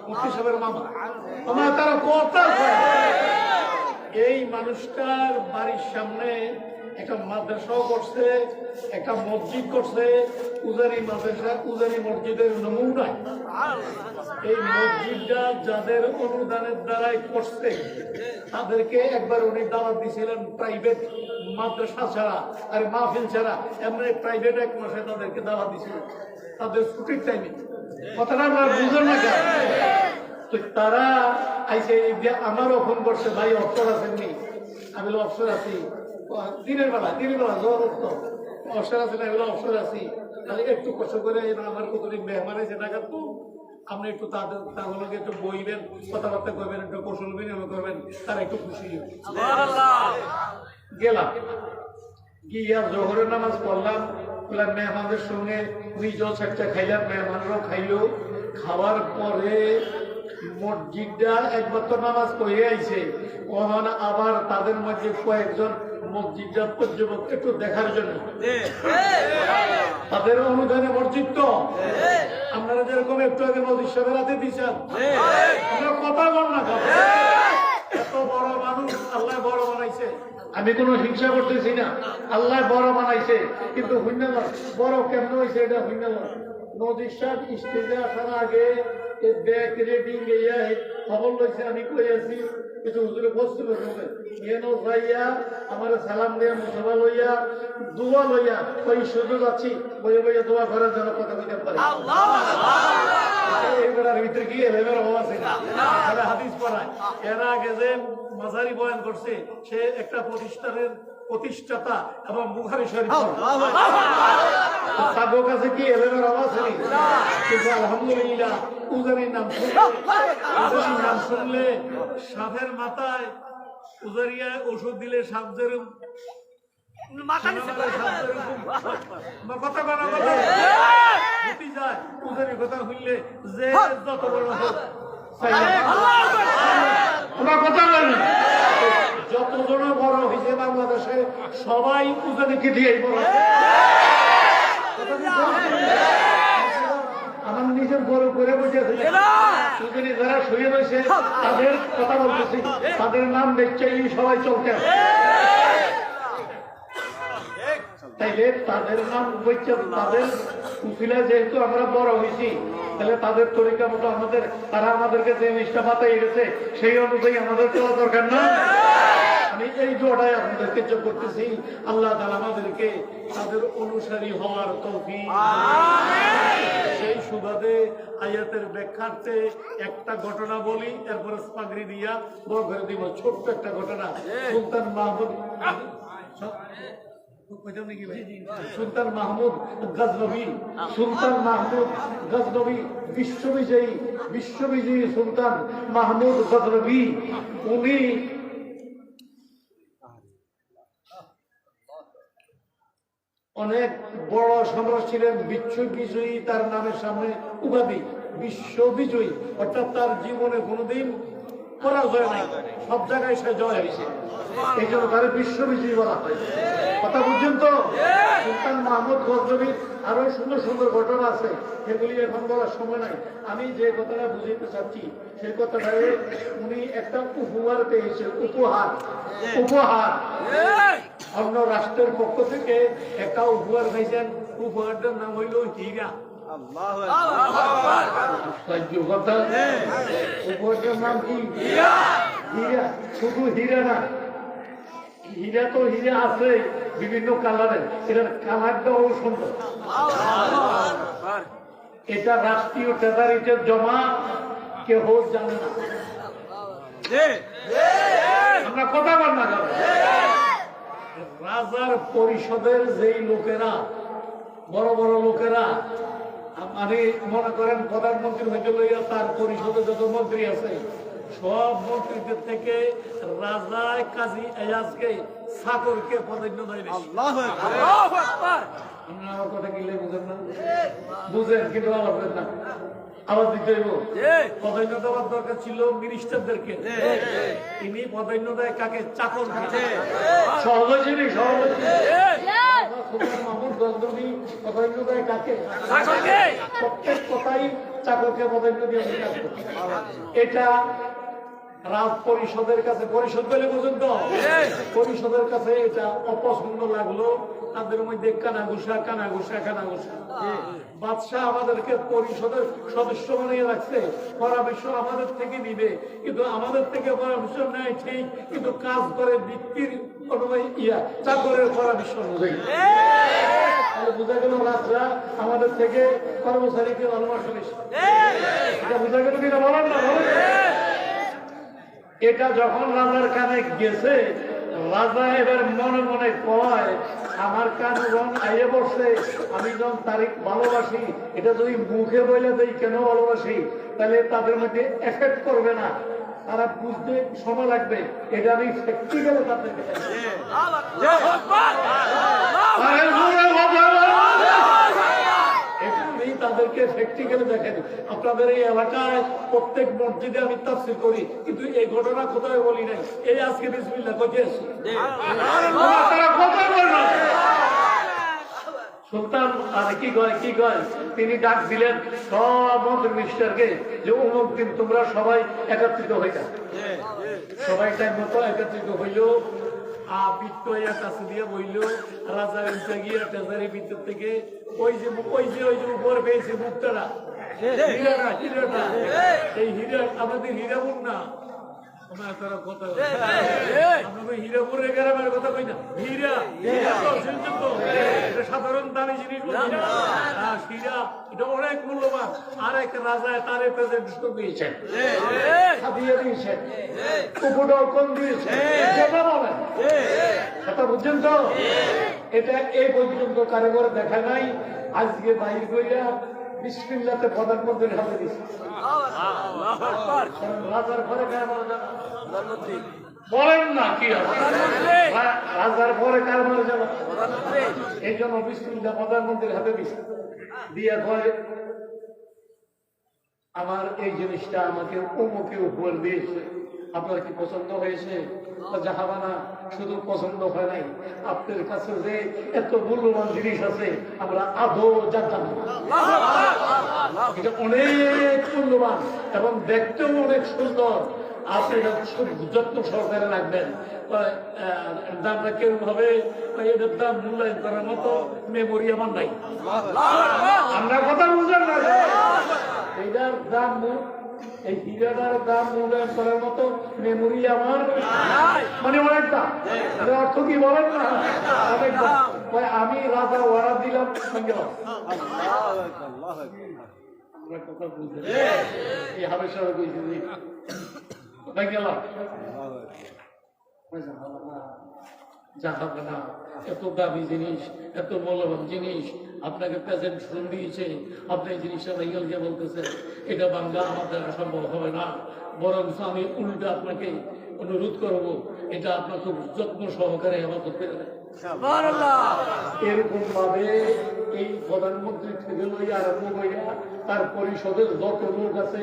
মুফতি সাহেবের মামা আমার তারা কত এই মানুষটার বাড়ির সামনে একটা মাদ্রাসাও করছে, একটা মসজিদ করছে, উজানি মাদ্রাসা উজানি মসজিদের নমুনায়। এই মসজিদটা যাদের অনুদানের দ্বারাই করছে তাদেরকে একবার উনি দাওয়াত দিয়েছিলেন প্রাইভেট মাদ্রাসা ছাড়া আর মাহফিল ছাড়া, এমনি প্রাইভেট এক মাসে তাদেরকে দাওয়াত দিয়েছিলেন তাদের ছুটির টাইমে। কথাটা আমরা বুঝেন না কেন? তো তারা আইসে আমারও ফোন করছে, ভাই অবসর আছেননি? আমি বলি অবসর আছি। দিনের বেলা জোর উঠতো, অবসর আছে না? এগুলো অবসর আছি, তাহলে একটু কষ্ট করে আমার কতদিন মেহমান আছে টাকা তো আপনি একটু তাহলে একটু বইবেন, কথাবার্তা করবেন, একটু কৌশল বিনিময় করবেন, তারা একটু খুশি হবে। গেলাম গিয়া জোহরের নামাজ পড়লাম, মেহমানদের সঙ্গে নিজেও চারটা খাইলাম, মেহমানরাও খাইলো। খাওয়ার পরে মসজিদটা একবার তো নামাজ পড়ে আইছে, ওখানে আবার তাদের মধ্যে কয়েকজন মসজিদটা পর্যবেক্ষণ একটু দেখার জন্য, তাদের অনুদানে মসজিদ তো আপনারা যেরকম একটু আগে মসজিদ সাহেবের হাতে দিচ্ছেন, আমরা কথা বল না। এত বড় মানুষ আল্লাহ বড় বানাইছে, আমি কোনো হিংসা করতেছি না, আল্লাহ বড় বানাইছে, কিন্তু বড় কেমন হয়েছে এটা নদীর সাথ স্টেজে আসার আগে ব্যাগ রেডি খবর লইছে, আমি কই আছি কিছু হুজুরে বসছিল যাইয়া আমার সালাম দিয়া মুসবা লইয়া দোয়া লইয়া ওই সুযোগ আছি বইয়ে বইয়ে দোয়া করার জন্য কথা বলতে পারে। এবার ভিতরে গিয়ে এবার আছে হাদিস পড়ায়। এর আগে যে মাঝারি বয়ান করছে সে একটা প্রতিষ্ঠানের প্রতিষ্ঠাতা এবং বুখারী শরীফ তাদের কাছে কি এলেমের আওয়াজ নেই, কিন্তু আলহামদুলিল্লাহ উজানির নাম শুনলে সাপের মাথায় উজারিয়া ওষুধ দিলে সাপ যেরকম কথা বলা যায়, উজারির কথা শুনলে যে যত বড় হোক কথা বলেন, যতজন বড় হয়েছে বাংলাদেশে সবাই উজানিকে দিয়েই বড়। আমার নিজের বড় করে বসেছে, যারা শুয়ে রয়েছে তাদের কথা বলতেছি, তাদের নাম দেখছে সবাই চলতে, তাইলে তাদের নাম বলছে, তাদের উফিলা যেহেতু আমরা বড় হয়েছি, তাহলে তাদের তরিকা মতো আমাদের, তারা আমাদেরকে যে জিনিসটা মাথায় গেছে সেই অনুযায়ী আমাদের চলা দরকার না। আমি এই দোয়াটাই আপনাদেরকে যোগ করতেছি, আল্লাহ তাআলা আমাদেরকে তাদের অনুসারী হওয়ার তৌফিক। সেই সুবাদে আয়াতের ব্যাখ্যার্থে একটা ঘটনা বলি, এরপরে পাগড়ি দিয়া বড় করে দিব। ছোট্ট একটা ঘটনা, সুলতান মাহমুদ গজনবী বিশ্ববিজয়ী সুলতান মাহমুদ গজনবী, উনি অনেক বড় সম্রাট ছিলেন, বিশ্ববিজয়ী তার নামের সামনে উপাধি বিশ্ববিজয়ী, অর্থাৎ তার জীবনে কোনোদিন পরাজয় নাই, সব জায়গায় সে জয় হয়েছে, এই জন্য তার বিশ্ববিজয়ী বলা হয়। কথা বুঝছেন তো? সুলতান মাহমুদ গজনবীর আরো সুন্দর সুন্দর ঘটনা আছে, সেগুলি এখন বলার সময় নাই। আমি যে কথাটা বুঝাইতে চাচ্ছি সেই কথাটাই, উনি একটা উপহার পেয়েছে, উপহার অন্য রাষ্ট্রের পক্ষ থেকে একটা উপহার পেয়েছেন, উপহারটার নাম হইল হীরা। উপহারটার নাম কি? হীরা। শুধু হীরা না, হীরা তো হীরা আছে বিভিন্ন কালারের, এটার কালারটাও সুন্দর। এটা রাষ্ট্রীয় ট্রেজারিতে জমা, কেউ জানে না, আমরা কথা বল না। রাজার পরিষদের যেই লোকেরা, বড় বড় লোকেরা, মানে মনে করেন প্রধানমন্ত্রী হইতে লইয়া তার পরিষদে যত মন্ত্রী আছে, সব মন্ত্রীদের থেকে রাজা কাজী এজাজকে চাকরকে প্রাধান্য দেয়। আমার কথা কিনলে বুঝেন না? বুঝেন কিন্তু আবার না, আবার দিতে হইব। প্রাধান্য দেওয়ার দরকার ছিল মিনিস্টারদেরকে, তিনি প্রাধান্য দেয় কাকে? চাকর। সহজ জিনিস, সহজ। সুলতান মাহমুদ গজনবী প্রাধান্য দেয় কাকে? প্রত্যেক কথাই চাকরকে পদায়ন দিয়ে আমি কাজ করছি। এটা রাজ পরিষদের কাছে, পরিষদ বলে বুঝুন তো, পরিষদের কাছে এটা অপছন্দ লাগলো। তাদের মধ্যে কানাঘুষা বাদশাহ আমাদেরকে পরিষদের সদস্য বানিয়ে রাখছে, পরামর্শ আমাদের থেকে নিবে, কিন্তু আমাদের থেকে পরামর্শ নেয় ঠিক, কিন্তু কাজ করে বৃত্তির চাকরের পরামর্শ অনুযায়ী। বোঝা গেল রাজরা আমাদের থেকে কর্মচারীকে পরামর্শ নিচ্ছে। এটা বোঝা গেল কিনা বলেন না? এটা যখন রাজার কানে গেছে, রাজা এবার মনে মনে কয় আমার কান রং আইয়ে বসছে, আমি যখন তারিখ ভালোবাসি, এটা যদি মুখে বলে দেই কেন ভালোবাসি, তাহলে তাদের মধ্যে এফেক্ট করবে না, তারা বুঝতে সময় লাগবে। এটা আমি প্র্যাকটিক্যালে তাদেরকে তাদেরকে প্র্যাকটিক্যালি দেখেন। আপনাদের এই এলাকায় প্রত্যেক মসজিদে আমি তাফসীর করি, কিন্তু এই ঘটনা কোথায় বলি নাই। এই আজকে বিসমিল্লাহ কইতে আসি, সুলতান আর কি কয় তিনি ডাক দিলেন সব মন্ত্রী মিনিস্টারকে যে অমুক দিন তোমরা সবাই একত্রিত হয়ে যাও। সবাই টাইম মতো একত্রিত হইল, বৃত্ত কাছে দিয়ে বইল। রাজা উঠে গিয়ে ট্রেজারি ভিতর থেকে ওই যে উপর পেয়েছে মুক্তারা, হীরাটা, এই হীরা আমাদের হীরাপুর না, হীরাপুরের গ্রামের কথা কই না, হীরা সাধারণ দামি জিনিস, হীরা এটা অনেক মূল্যবান। আর এক রাজা তারে প্রেজেন্টেশন দিয়েছেন, দিয়ে দিয়েছেন, উপঢৌকন দিয়েছেন, সেটা বুঝছেন তো? এটা এই পর্যন্ত কারিগর দেখা নাই। আজকে বাইর কইরা বিসমিল্লাতে প্রধানমন্ত্রীর হাতে দিচ্ছে। রাজার ঘরে বলেন না কি রাজার ঘরে কার মারা যাবে, এই জন্য বিসমিল্লা প্রধানমন্ত্রীর হাতে দিচ্ছে। দিয়ে কয় আমার এই জিনিসটা আমাকে অমুকে উপহার দিয়েছে, আপনার কি পছন্দ হয়েছে? জাহাবানা, শুধু পছন্দ হয় নাই, আপনার কাছে যে এত মূল্যবান জিনিস আছে আমরা আদৌ জানতাম না। এটা অনেক মূল্যবান এবং দেখতেও অনেক সুন্দর, আপনি যত্ন সহকারে রাখবেন। দামটা কেউ ভাবে এটার দাম মূল্যায়ন করার মতো মেমোরি আমার নাই। আমরা কথা বুঝলেন না? এইটার দাম, এই হীরাটার দাম মূল্যায়ন করার মতো মেমোরি আমার মানে অনেকটা। অর্থ কি বলেন না? অনেকটা। আমি রাজা ওয়ারা দিলাম, কথা বুঝলেন? এই হাবেশা গেলাম জাহাবানা, এত দামি জিনিস, এত মূল্যবান জিনিস আপনাকে প্রেজেন্ট শুন দিয়েছে, আপনি এই জিনিসটা ভাইয়ালকে বলতেছেন এটা বাংলা আমার দ্বারা সম্ভব হবে না, বরং আমি উল্টা আপনাকে অনুরোধ করবো এটা আপনার খুব যত্ন সহকারে আমার করতে পারে। এরকম ভাবে এই প্রধানমন্ত্রী থেকে লইয়া আরম্ভ করিয়া তার পরিষদের যত লোক আছে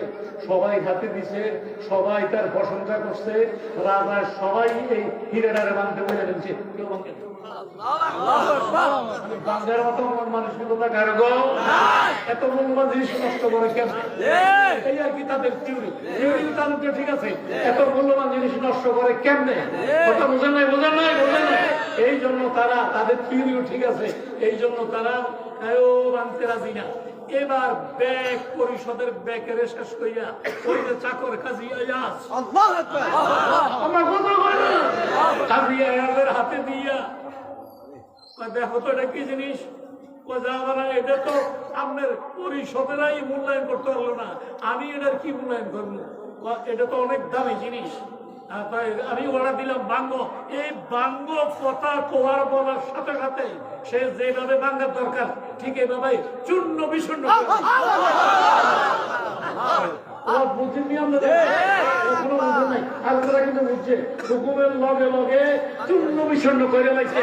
সবাই হাতে দিছে, সবাই তার প্রশংসা করছে। রাজা সবাই এই হীরাটারে বাঁধতে বলে দিচ্ছে, কেউ বাঁধে বাংলার মতো মানুষগুলো না কারো এত মূল্যবান জিনিস নষ্ট করে কেন? এই আর কি তাদের থিওরি তাদেরকে ঠিক আছে, এত মূল্যবান জিনিস নষ্ট করে কেমনে? কথা বোঝেন নাই? এই জন্য তারা, তাদের থিওরিও ঠিক আছে, এই জন্য তারা বানতে রাজি না। এবার ব্যাগ পরিষদের ব্যাগের শেষ করিয়া ওই যে চাকর কাজী আয়াজ আমার কথা বলে কাজী আয়াজের হাতে দিয়া দেখো তো এটা কি জিনিস? এটা তো আপনার পরিষদেরাই মূল্যায়ন করতে পারলো না, আমি এটার কি মূল্যায়ন করবো? এটা তো অনেক দামি জিনিস। আমি অর্ডার দিলাম বাঙ্গ। এই বাঙ্গ কথা কোয়ার বলার সাথে সাথে সে যেভাবে বাঙ্গার দরকার ঠিক এইভাবে চূর্ণ বিচূর্ণ বুঝিনি আমরা, এখনো বুঝে নাই। আপনারা কিন্তু বুঝছে হুকুমের লগে লগে চূর্ণ বিচূর্ণ করে লাগছে।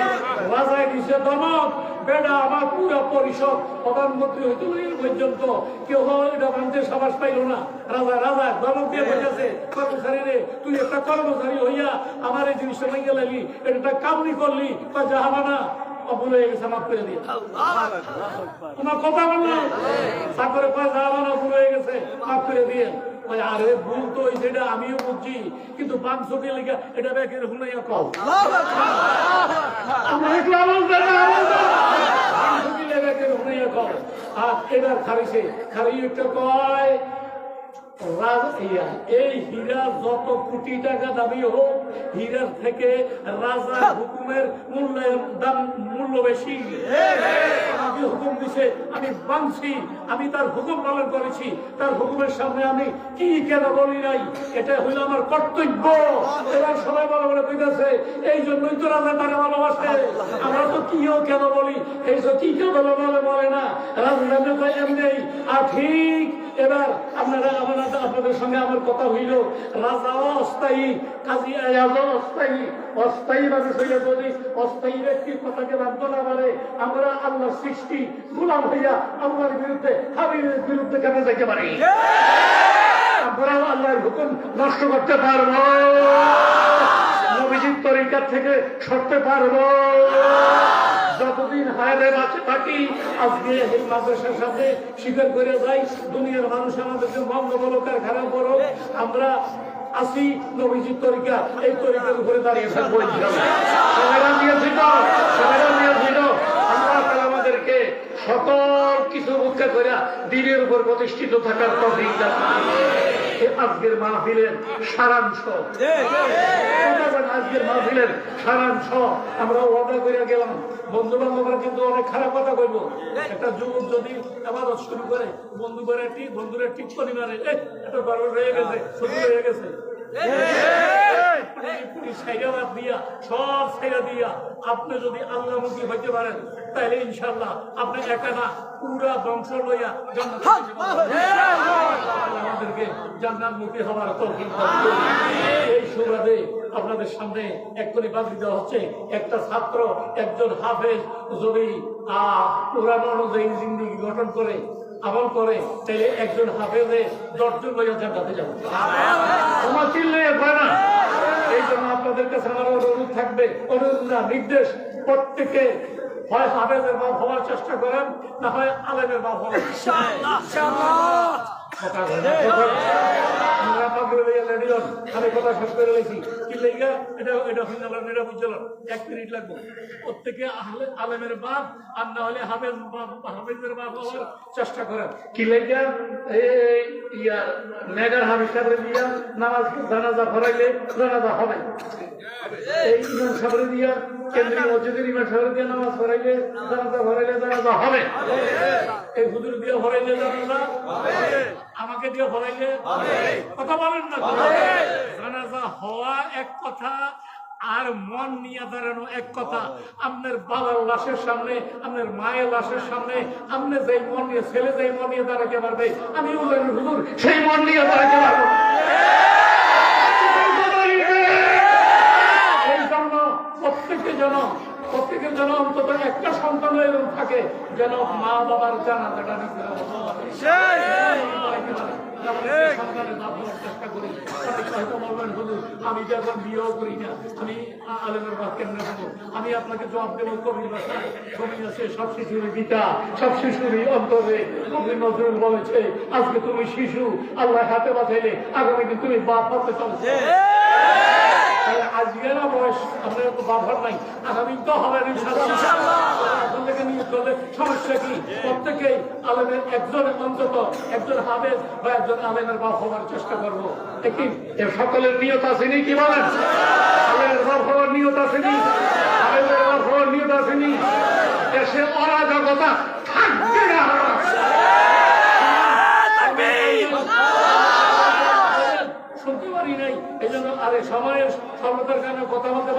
রাজায় দিছে দমক, বেড়া আমার পুরা পরিষদ প্রধানমন্ত্রী হইতে পর্যন্ত কেউ এটা মানতে সাবাস পাইল না। রাজা দমক দিয়ে বসেছে, কর্মচারী রে তুই একটা কর্মচারী হইয়া আমার এই জিনিসটা ভেঙে লাগলি, এটা কামনি করলি বা জাহাবানা ভুল হয়ে গেছে, মাফ করে দিয়ে। তোমার কথা বললো তারপরে ভুল হয়ে গেছে, মাফ করে দিয়ে। আরে ভুল তো যেটা আমিও বুঝছি, কিন্তু 500 লেখা এটা ব্যাকের হুনাইয়া কম। আমরা একটু আওয়াজ দেন, আওয়াজ দেন। 500 ব্যাকের হুনাইয়া কম। আর এবার খারিছে খারি একটা কয় এই হীরা যত কোটি টাকা দাবি হোক, হীরার থেকে রাজা হুকুমের মূল্য বেশি। আমাকে হুকুম দিছে, আমি মানছি, আমি তার হুকুম পালন করেছি, তার হুকুমের সামনে আমি কি কেন বলি নাই, এটা হইল আমার কর্তব্য। এবার সবাই বলা বলে কইতেছে, এই জন্যই তো রাজা তারা ভালোবাসে। আমরা তো কিও কেন বলি, এই যে কি কেন বলে না, রাজা এমনি। আর ঠিক এবার আপনাদের সঙ্গে আমার কথা হইল, রাজা অস্থায়ী, কাজী অস্থায়ী। অস্থায়ী মানুষ হইলে যদি অস্থায়ী ব্যক্তির কথাকে মানতে না পারে, আমরা আল্লাহর সৃষ্টি গোলাম হইয়া আল্লাহর বিরুদ্ধে, হাবিবের বিরুদ্ধে কেন যেতে পারি? আমরা আল্লাহর হুকুম নষ্ট করতে পারবো, নবীজির তরিকার থেকে সরতে পারবো। যতদিন হায়রে বাঁচে থাকি, আজকে এই মাদ্রাসার সাথে স্বীকার করে যাই, দুনিয়ার মানুষ আমাদেরকে মন্দ বলো আর খারাপ বলো, আমরা আসি নবীজির তরিকা, এই তরিকার উপরে দাঁড়িয়ে থাকবো। সবাইরা নিয়েছিল, সবাইরা নিয়েছিল। আল্লাহ তাআলা আমাদেরকে সকল কিছু রক্ষা করে দিনের উপর প্রতিষ্ঠিত থাকার তৌফিক দান করুন। আজকের মাহফিলের সারাংশ, আজকের মাহফিলের সারাংশ আমরা ওয়াদা করে গেলাম, বন্ধু বান্ধবরা কিন্তু অনেক খারাপ কথা কইব। একটা যুবক যদি আবাদত শুরু করে, বন্ধুরা ঠিক করে মারে, এটা বড় হয়ে গেছে, ছোট হয়ে গেছে, সব ছেড়ে দিয়া আপনি যদি আল্লাহমুখী হইতে পারেন, তাহলে ইনশাল্লাহ আপনি একা না, পুরা বংশ লইয়া আমাদেরকে জান্নাতমুখী হওয়ার তৌফিক দান করুন। এই সুবাদে আপনাদের সামনে এক্ষুনি বাদ দেওয়া হচ্ছে, একটা ছাত্র, একজন হাফেজ যদি কোরআন অনুযায়ী জিন্দেগি গঠন করে, আমল করে, তাহলে একজন হাফেজে 10 জন লইয়া জান্নাতে যাবে। তোমার চিল্লে হয় না। এই জন্য আপনাদের কাছে আমার অনুরোধ থাকবে, অনুরোধ না নির্দেশ, প্রত্যেকে হয় হাফেজের বাপ হওয়ার চেষ্টা করেন, না হয় আলেমের বাপ হওয়ার চেষ্টা আমি কথা শেষ করে রেখেছি। কি লেগা এটা বুঝলাম, 1 মিনিট লাগবে। প্রত্যেকে আলেমের বাপ আর না হলে হাফেজের বাপ হওয়ার চেষ্টা করেন। কি লেগা মেগার হাফিজ সাহেব দিয়া নামাজ জানাজা পড়াইলে জানাজা হবে, এই ইমাম সাহেব দিয়া কেন্দ্রীয় মসজিদের ইমাম সাহেব দিয়ে নামাজ পড়াইলে জানাজা হবে, এই হুজুর দিয়ে পড়াইলে জানাজা আমাকে দিয়ে পড়াইলে কথা বলেন না। জানাজা হওয়া এক কথা, আর মন নিয়ে দাঁড়ানো এক কথা। আপনার বাবার লাশের সামনে, আপনার মায়ের লাশের সামনে আপনি যেই মন নিয়ে, ছেলে যেই মন নিয়ে দাঁড়াতে পারবে, আমি হুজুর সেই মন নিয়ে দাঁড়াতে পারবো। এই জন্য প্রত্যেকের জন্য অন্তত একটা সন্তান থাকে, যেন মা বাবার জানাজাটা নিতে চেষ্টা করি। হয়তো বলবেন হুজুর আমি তো এখন বিয়েও করি না, আমি আলেমের বাপ কেমনে হবো? আমি আপনাকে জবাব দেবো কবির ভাষায়, কবি আছে সব শিশুরই পিতা, সব শিশুরই অন্তরে। কবি নজরুল বলেছে, আজকে তুমি শিশু, আল্লাহ হাতে বাঁচাইলে আগামী দিন তুমি বাপ হতে চলছে। আজকে না বয়স, আপনার তো বাবার নাই, আগামী তো হবে এখন থেকে নিয়োগ করলে সমস্যা কি? প্রত্যেকেই আলেমের অন্তত একজন হাফেজ বা একজন আলেমের বাপ হওয়ার চেষ্টা করবো। একই সকলের নিয়ত আসেনি, কি বলেন? আলেমের বাপ হওয়ার নিয়ত আসেনি, আলেমের বাপ হওয়ার নিয়ত আসেনি। দেশে অরাজকতা থাকবে না। শুনতে পারি নাই, এই জন্য আরে সময়ের স্বল্পতার কারণে কথা বলতে